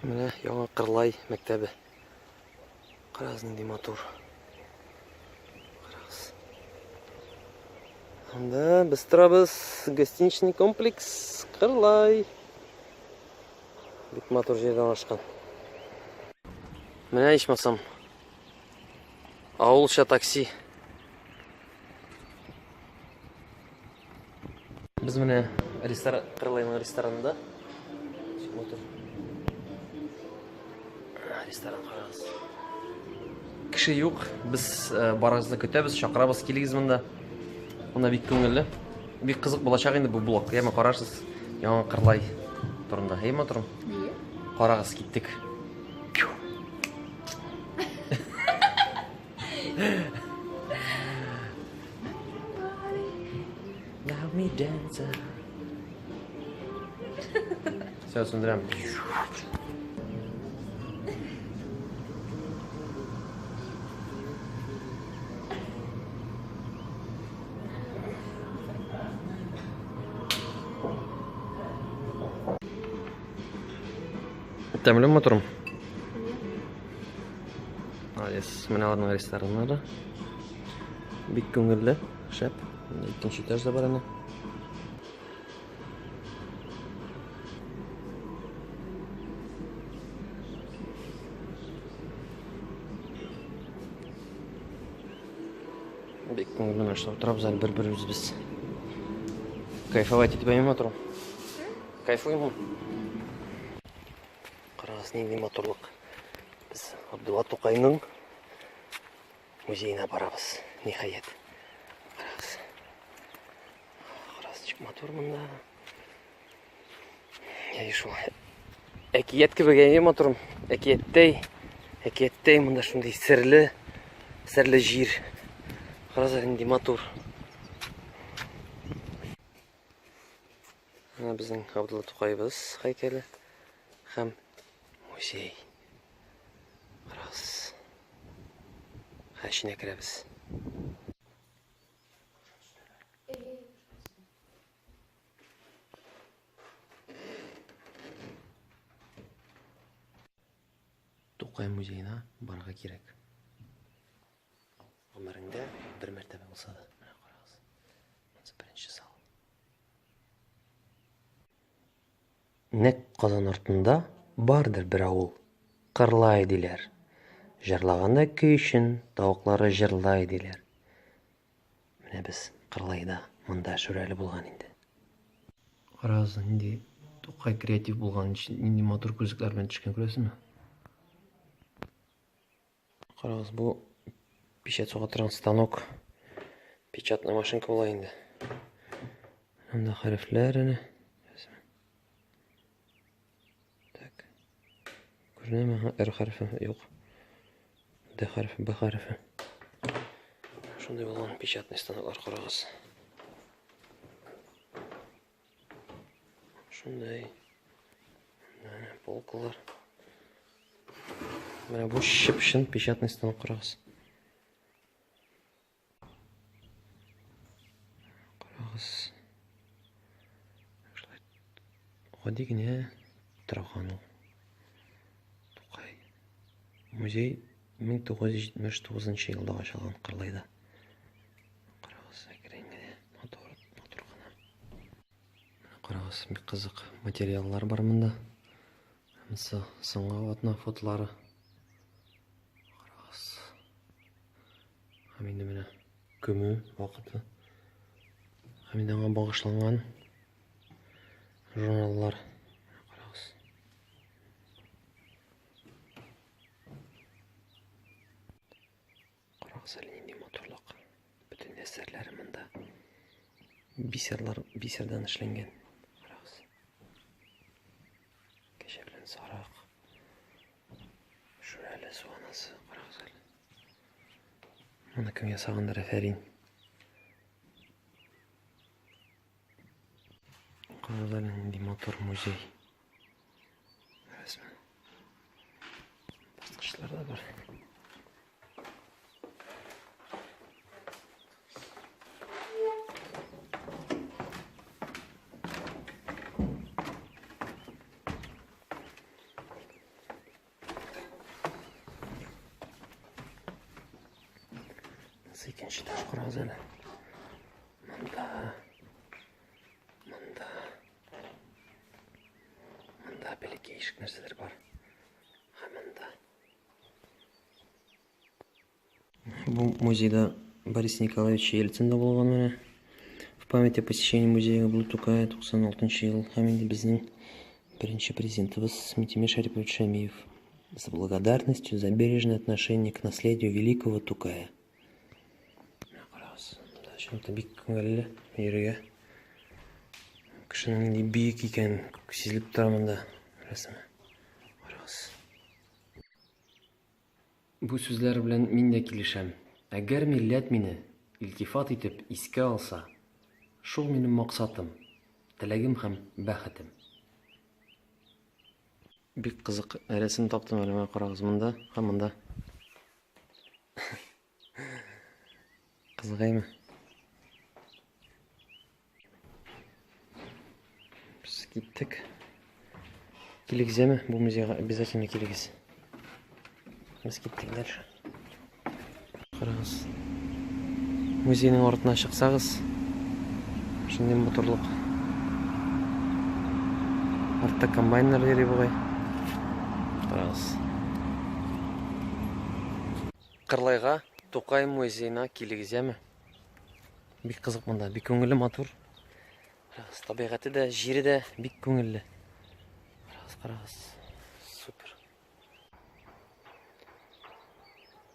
Менә яңа Кырлай мәктәбе. Карагыз, нинди матур. Карагыз. Анда без торабыз. Гостиничный комплекс Кырлай. Бик матур җирдә ашкан. Менә ичмасам. Авылча такси. Без менә Кырлайның ресторанында. Ресторан карагыз. Кеше юк. Без барыгызны көтәбез, чакырабыз, килегез монда. Монда бик күңелле. Бик кызык булачак инде бу блог. Яма карарсыз. Яңа Кырлай турында. Әйме турым? Ние? Карагыз, киттек. Love me dancer. Все, смотрим. Тәмле моторым. Алис, менә рестораннары. Бик күңелле, шәп. Икенче этажда бар аны. Бик күңелле нәрсә утырабыз әле бер-беребез без. Кайфовать итеп әйме моторым. Кайфуймы? Карагыз, нинди матурлык. Без Абдулла Тукайның музейына барабыз. Нихаят. Карагыз. Карагыз, чик матур монда. Яй шул. Әкият кебек әйме моторым. Әкияттәй монда шундый серле җир. Карагыз, нинди матур. Менә безнең Абдулла Тукайбыз һәйкәле һәм музей. Карагыз. Хәшинә керәбез. Тукай музейына барырга кирәк. Гомереңдә бер мәртәбә булса да. Менә карагыз. Монсы беренче зал. Нәк Казан артында бардыр бер авыл. Кырлай диләр. Җырлаганда көй өчен тавыклары җырлай диләр. Менә без Кырлайда монда шүрәле булган инде. Карагыз, нинди Тукай креатив булган, нинди матур күзлекләр белән төшкән, күрәсезме? Карагыз, бу печать суга торган станок. Печатная машинка була инде. Анда хәрефләр әнә. Так. Күренәме? Р хәрефе юк. Д хәрефе, Б хәрефе. Шундай булган печатный станоклар, карагыз. Шундай. Менә полкалар. Менә бу чын печатный станок, карагыз. Карагыз. Гади генә торган ул. Тукай. Музей 1979 елда ачылган Кырлайда. Карагыз, әкрен генә, матур гына. Карагыз, бик кызык материаллар бар монда. Һәммәсе соңга атна фотолары. Карагыз. Һәм инде менә көмү вакыты. Һәм инде аңа багышланган журналлар. Карагыз. Карагыз, нинди матурлык. Бүтән әсәрләре монда. Бисердан эшләнгән. Карагыз. Кәҗә белән сарык. Шүрәле суанасы. Карагыз әле. Моны кем ясагандыр, әфәрин. Карагыз, нинди матур музей. Рәсмен. Баскычлар да бар. Ikkinchi tosh quramiz ana. Munda. Munda belki eshik narsalar bor. Ha munda. Bu muzeyda Борис Николаевич Ельцинда bo'lgan mana. В память о посещении музея Блутукая 96-yil ham endi bizning birinchi prezidentimiz Митимир Шарипович Шамиев с благодарностью за бережное отношение к наследию великого Тукая. Шунда бик күңелле йөрүгә. Кешенең ни бик икән сизелеп тора монда рәсеме. Карагыз. Бу сүзләр белән мин дә килешәм. Әгәр милләт мине илтифат итеп искә алса, шул минем максатым, теләгем һәм бәхетем. Бик кызык рәсем таптым әле, карагыз монда, һәм монда. Кызыгаймы? Biz gittik. Келегіз әмі? Бұл музейға обязательно келегіз. Біз гиттік дальше. Қарағыз. Музейнің ортына шықсағыз. Шындай моторлық. Артта комбайнер дері бұғай. Қарағыз. Қырлайға Тукай музейна келегіз әмі? Бик қызық мұнда. Бик көңілі матур. Табиғаты да, жері де бик көңілі. Қарағыз. Супер.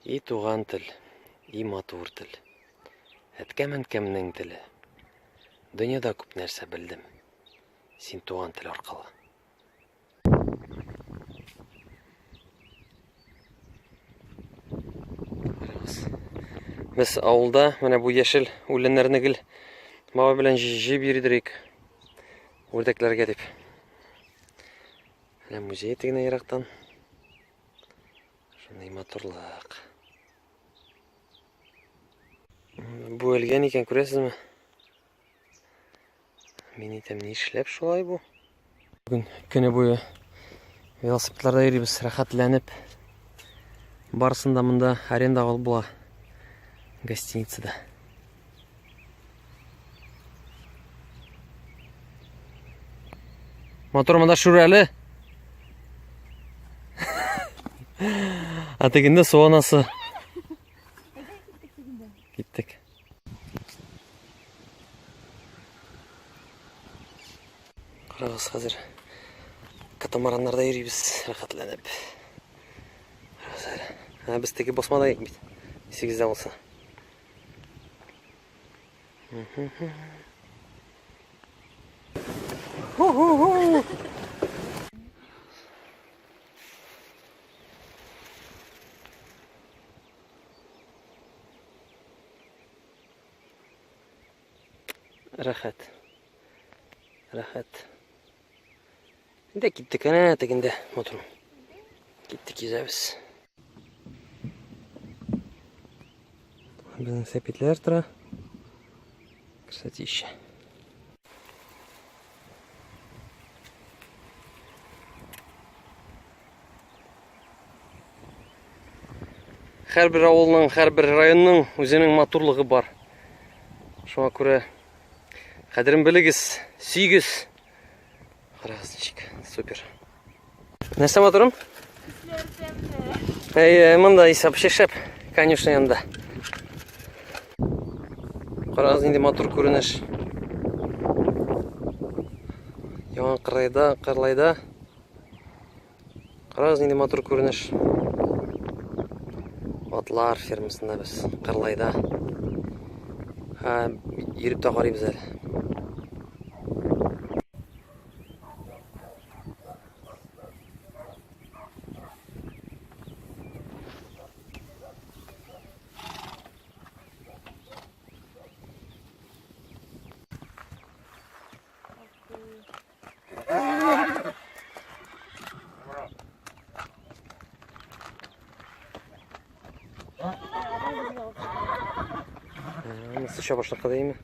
И туған тіл, и матур тіл. Әткәм-әнкәмнең тілі. Дүниеда көп нәрсе білдім. Сен туған тіл арқылы. Біз ауылда, менә бу яшел үләннәрне гел мава белән җыеп йөридек. Үрдәкләргә дип. Менә музей тегенә ерактан. Шундый матурлык. Бу әлгән икән, күрәсезме? Мин әйтәм, ни эшләп шулай бу? Бүген көне буе велосипедларда йөрибез, рәхәтләнеп. Барысында монда аренда алып була. Гостиницада. Мотор монда шүрәле. Атегенде су анасы. Киттек. Қарағыз, хәзер катамараннарда йөрибез, рәхәтләнеп. Без теге басмада ек бит. 8-дә булса. Рәхәт. Рәхәт. Инде киттек, әнә тегендә мотор. Киттек, йөзәбез. Безнең сәпитләр тора. Красотища. Һәрбер авылның, һәрбер районның үзенең матурлыгы бар. Шуңа күрә кадерен белегез, сөйгез. Карагыз ничек, супер. Нәрсә моторым? Монда исәп шешеп, конечно, янда. Қарағыз, инде мотор күренеш. Яңа Қырлайда. Қарағыз, инде мотор күренеш. Атлар фермасында без Қырлайда. Йөреп тә карыйбыз әле. Sıça başlıkta değil mi?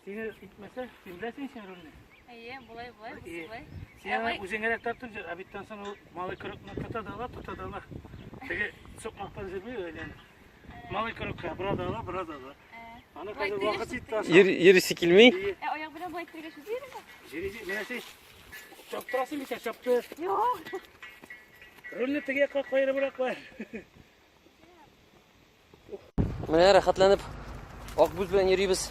Seni itmese, sen bilirsin sen rolünü. İyi, bulay. Sen uzun tartır, abitten sonra malı kırıkla tuta dağla. Peki sokmaktan zirmiyor öyle yani. Malı kırıkla, bura dağla. Ana kadar vakit itmez. Yeri sikilmeyi. Ayak bile bulay kırık şu değil mi? Neyse, çaptırasın bir çaptı. Yok. Rolünü tege koyara bırak var. Mine rahatlanıp Akbuz bilen yürüyüz.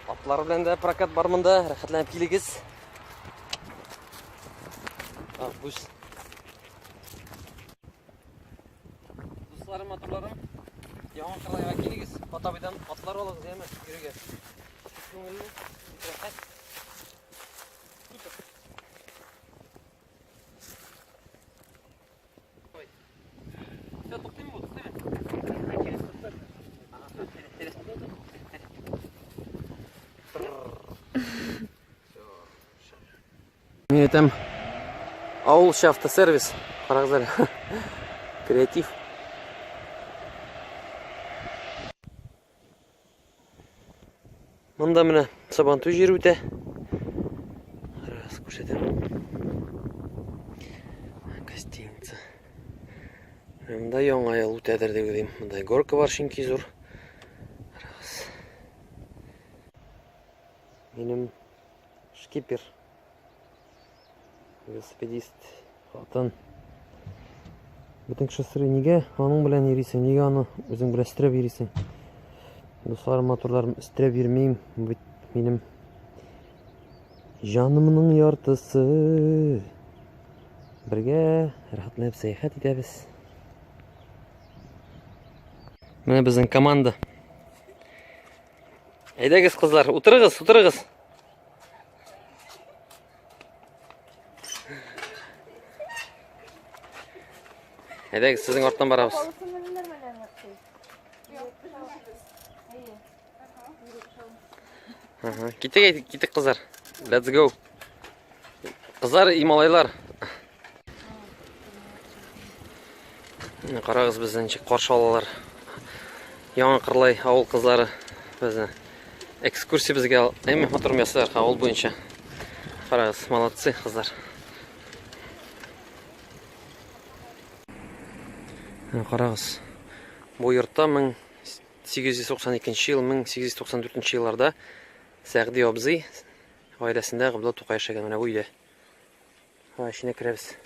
Atlar bilen de prakat barmında rahatlanıp keligiz. Akbuz. Dostlarım, atlarım. Yaman kırlayga keligiz. Atabidan atlar olağız değil mi? Yürüge. Köngülü. Rahat. Koy. Ya toplayayım mı? Değil mi? Мен там ауылшы автосервис. Қараңыздар. Креатив. Мында міне Сабантуй жері өте. Қараңыз, көрсетемін. Гостиница. Мында яңа ел өтедір деп деймін. Мында горка бар, шинки зор. Қараңыз. Менің шкипер. Велосипедист хатын. Бүтін кішісірі неге аның білән ерейсің, неге аны өзің білән істіреп ерейсің. Достарым, моторларым істіреп ермеймін. Менің жанымның яртысы. Бірге рахатланып саяхат етеміз. Міне біздің команда. Әйдәгіз қызлар, отырығыз. Әйдәгіз, сіздің орттан барамыз. Кеттік қыздар. Let's go. Қыздар, ималайлар. Қарағыз, біздің қаршы алалар. Яңа қырлай ауыл қыздары. Біздің экскурсия бізге моторым ясылар ауыл бойынша. Қарағыз, молодцы қыздар. Қарағыз, бұл йортта 1892 жыл, 1894 жылларда Сәғди абзый ғайласында Ғабдулла Тоқай яшәгән менә бу өйдә. Ішіне кірәбіз.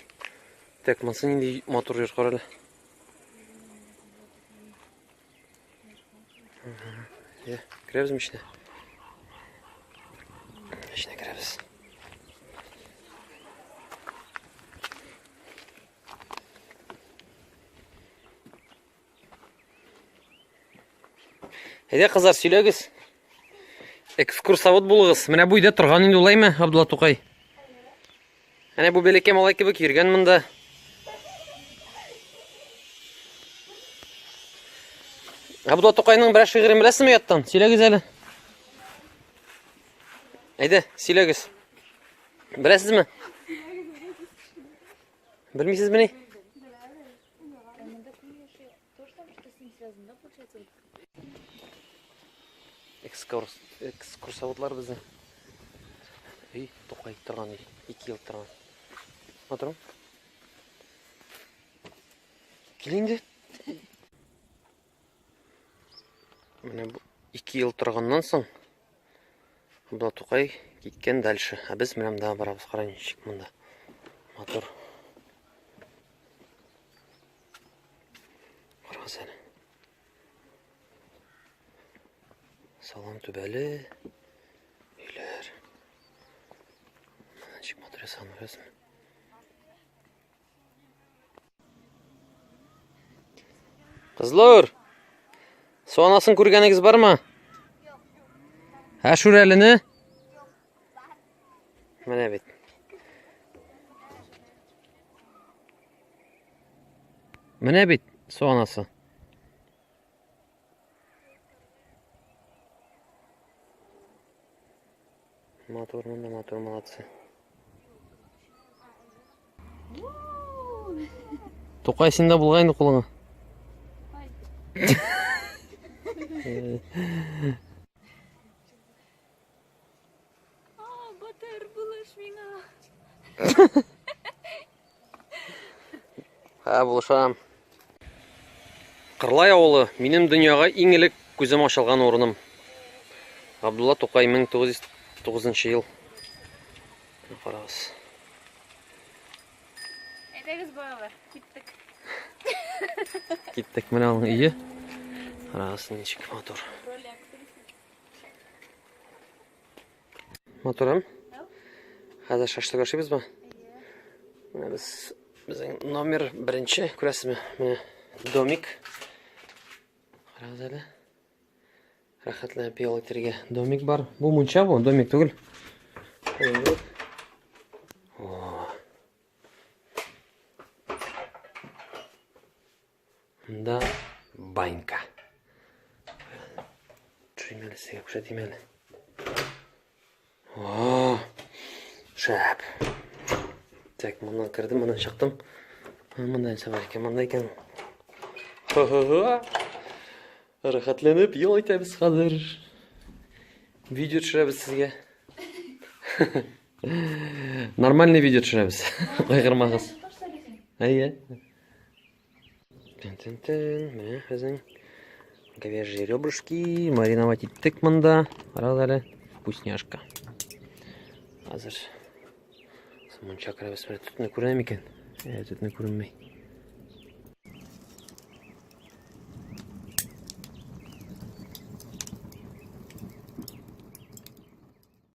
Так, монсын инде мотор жүр қаралы. Кірәбіз ішіне. Ішіне кірәбіз. Әйдә, қыздар, сөйләгіз. Экскурсовод булыгыз. Менә бу өйдә торган инде улаймы, Ғабдулла Тоқай? Әнә бу бәләкәй малай кебек йөргән монда. Ғабдулла Тоқайның берәр шигырен беләсезме яттан? Сөйләгез әле. Әйдә, сөйләгез. Беләсезме? Белмисезме ни? Экскурсоводлар біздің. Үй, Тоқай тұрған үй. 2 ел тұрған. Отырым. Келейінді. Міне 2 ел тұрғаннан соң Ғабдулла Тоқай кеткен дальше. А біз міне мында барабыз, қарайыншық мында. Мотор. Қараңыз әлі. Салам түбәлі үйлер. Мәншік мотор ясағаны көресің. Қызлар, су анасын көргеніңіз бар ма? Әшүр әліні? Міне бет. Міне бет, су анасы. Мотор, молодцы. Тоқай, сен де бұлғайынды қолыңа. Булышам. Кырлай авылы минем дөньяга иң элек күзем ачылган урыным. Абдулла Тукай 1909 ел. Карагыз. Әйдәгез балалар, киттек. Киттек менә аның өйе. Карагыз ничек мотор. Моторым? Хәзер шашлык ашыйбызбы? Менә безнең номер 1, күрәсезме? Менә домик. Карагыз әле. Рәхәтләнеп ял итәргә домик бар. Бу мунча бу, домик түгел. Да, банька. Чуймәле сезгә күрсәтим әле. Шәп. Так, моннан кірдім, моннан шықтым. Мондай бар екен, мондай екен. Рахатленіп, ел айтамыз қазір. Видео түсіреміз сізге. Нормальный видео түсіреміз. Қайғырмағыз. Әйе. Міне, біздің говяжьи ребрышки, мариновать еттік мұнда. Қарағыз әлі, вкусняшка. Қазір мұнша кіребіз, түтіні көрінем екен. Түтіні көрінмей.